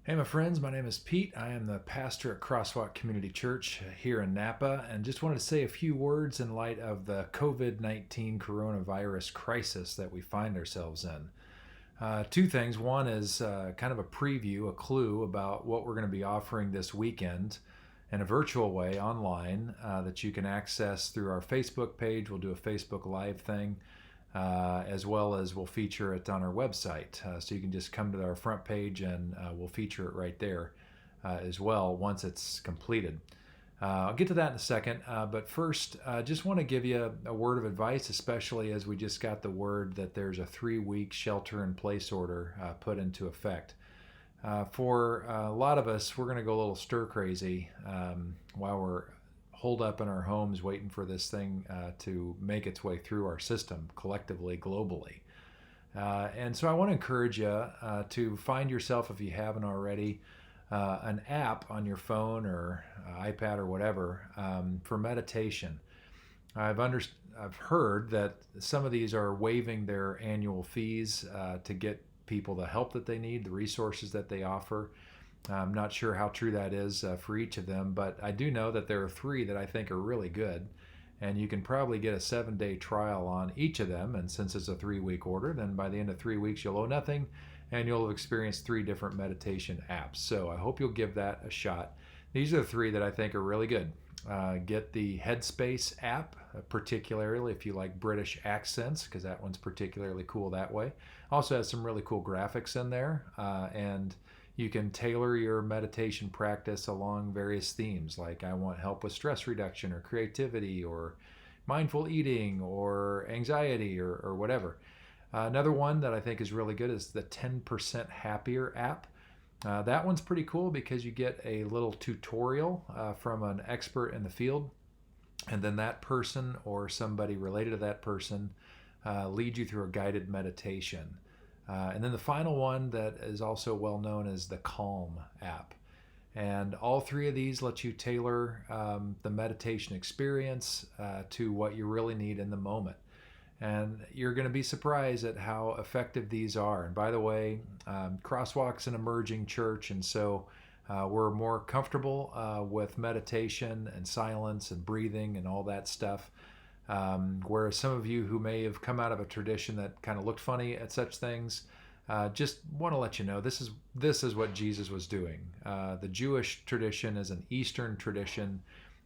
Hey, my friends, my name is Pete. I am the pastor at CrossWalk Community Church here in Napa, and just wanted to say a few words in light of the COVID-19 coronavirus crisis that we find ourselves in. Two things. One is kind of a preview, a clue about what we're going to be offering this weekend in a virtual way online that you can access through our Facebook page. We'll do a Facebook Live thing. As well as we'll feature it on our website. So you can just come to our front page and we'll feature it right there as well once it's completed. I'll get to that in a second, but first, just want to give you a word of advice, especially as we just got the word that there's a 3-week shelter-in-place order put into effect. For a lot of us, we're going to go a little stir crazy while we're holed up in our homes waiting for this thing to make its way through our system collectively, globally. And so I want to encourage you to find yourself, if you haven't already, an app on your phone or iPad or whatever for meditation. I've heard that some of these are waiving their annual fees to get people the help that they need, the resources that they offer. I'm not sure how true that is for each of them, but I do know that there are 3 that I think are really good, and you can probably get a 7-day trial on each of them. And since it's a 3-week order, then by the end of 3 weeks you'll owe nothing, and you'll have experienced 3 different meditation apps. So I hope you'll give that a shot. These are the 3 that I think are really good. Get the Headspace app, particularly if you like British accents, because that one's particularly cool that way. Also has some really cool graphics in there, and you can tailor your meditation practice along various themes, like I want help with stress reduction or creativity or mindful eating or anxiety or whatever. Another one that I think is really good is the 10% Happier app. That one's pretty cool because you get a little tutorial from an expert in the field, and then that person or somebody related to that person leads you through a guided meditation. And then the final one that is also well known is the Calm app. And all 3 of these let you tailor the meditation experience to what you really need in the moment. And you're going to be surprised at how effective these are. And by the way, Crosswalk's an emerging church, and so we're more comfortable with meditation and silence and breathing and all that stuff. Whereas some of you who may have come out of a tradition that kind of looked funny at such things, just want to let you know this is what Jesus was doing. The Jewish tradition is an Eastern tradition,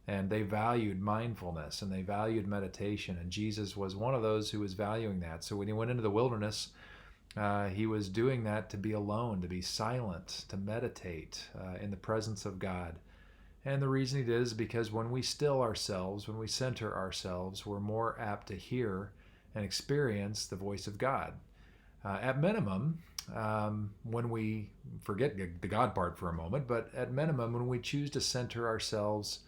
and they valued mindfulness and they valued meditation, and Jesus was one of those who was valuing that. So when he went into the wilderness, he was doing that to be alone, to be silent, to meditate in the presence of God. And the reason it is because when we still ourselves, when we center ourselves, we're more apt to hear and experience the voice of God. At minimum, when we forget the God part for a moment, but at minimum, when we choose to center ourselves,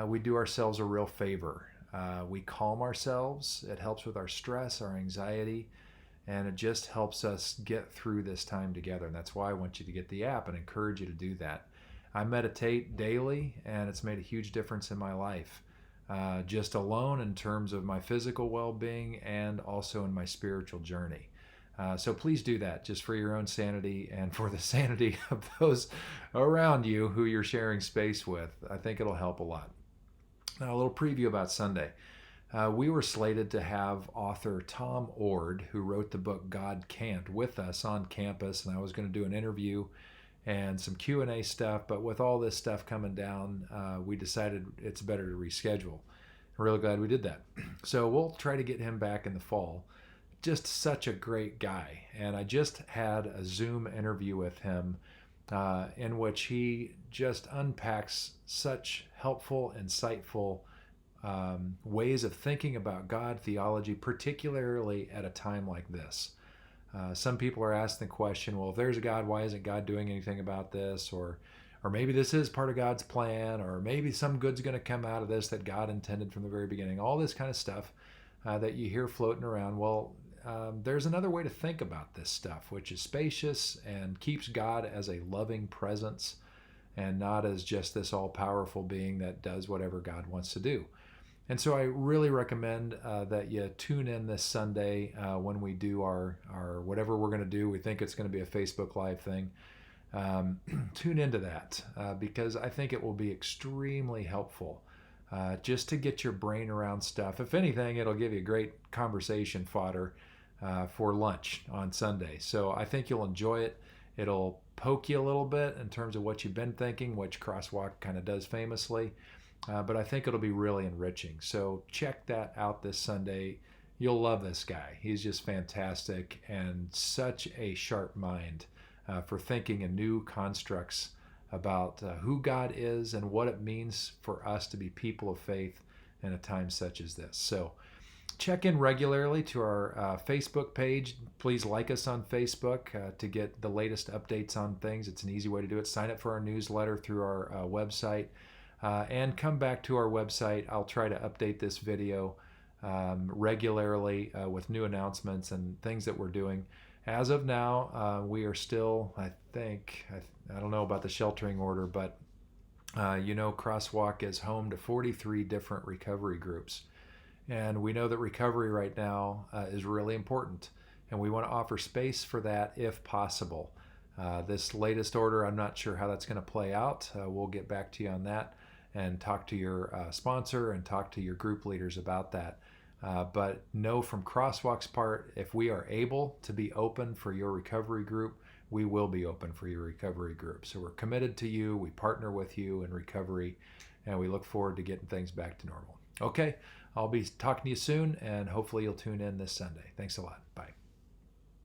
we do ourselves a real favor. We calm ourselves. It helps with our stress, our anxiety, and it just helps us get through this time together. And that's why I want you to get the app and encourage you to do that. I meditate daily, and it's made a huge difference in my life, just alone in terms of my physical well-being and also in my spiritual journey. So please do that, just for your own sanity and for the sanity of those around you who you're sharing space with. I think it'll help a lot. Now, a little preview about Sunday. We were slated to have author Tom Ord, who wrote the book God Can't, with us on campus, and I was going to do an interview and some Q&A stuff, but with all this stuff coming down, we decided it's better to reschedule. I'm really glad we did that. So we'll try to get him back in the fall. Just such a great guy. And I just had a Zoom interview with him in which he just unpacks such helpful, insightful ways of thinking about God, theology, particularly at a time like this. Some people are asking the question, well, if there's a God, why isn't God doing anything about this? Or maybe this is part of God's plan, or maybe some good's going to come out of this that God intended from the very beginning. All this kind of stuff that you hear floating around. Well, there's another way to think about this stuff, which is spacious and keeps God as a loving presence and not as just this all-powerful being that does whatever God wants to do. And so I really recommend that you tune in this Sunday when we do our whatever we're going to do. We think it's going to be a Facebook Live thing. Tune into that because I think it will be extremely helpful just to get your brain around stuff. If anything, it'll give you great conversation fodder for lunch on Sunday. So I think you'll enjoy it. It'll poke you a little bit in terms of what you've been thinking, which Crosswalk kind of does famously. But I think it'll be really enriching. So check that out this Sunday. You'll love this guy. He's just fantastic and such a sharp mind for thinking in new constructs about who God is and what it means for us to be people of faith in a time such as this. So check in regularly to our Facebook page. Please like us on Facebook to get the latest updates on things. It's an easy way to do it. Sign up for our newsletter through our website. And come back to our website. I'll try to update this video regularly with new announcements and things that we're doing. As of now, we are still, I don't know about the sheltering order, but Crosswalk is home to 43 different recovery groups. And we know that recovery right now is really important. And we want to offer space for that if possible. This latest order, I'm not sure how that's going to play out. We'll get back to you on that and talk to your sponsor and talk to your group leaders about that. But know from Crosswalk's part, if we are able to be open for your recovery group, we will be open for your recovery group. So we're committed to you. We partner with you in recovery, and we look forward to getting things back to normal. Okay, I'll be talking to you soon, and hopefully you'll tune in this Sunday. Thanks a lot. Bye.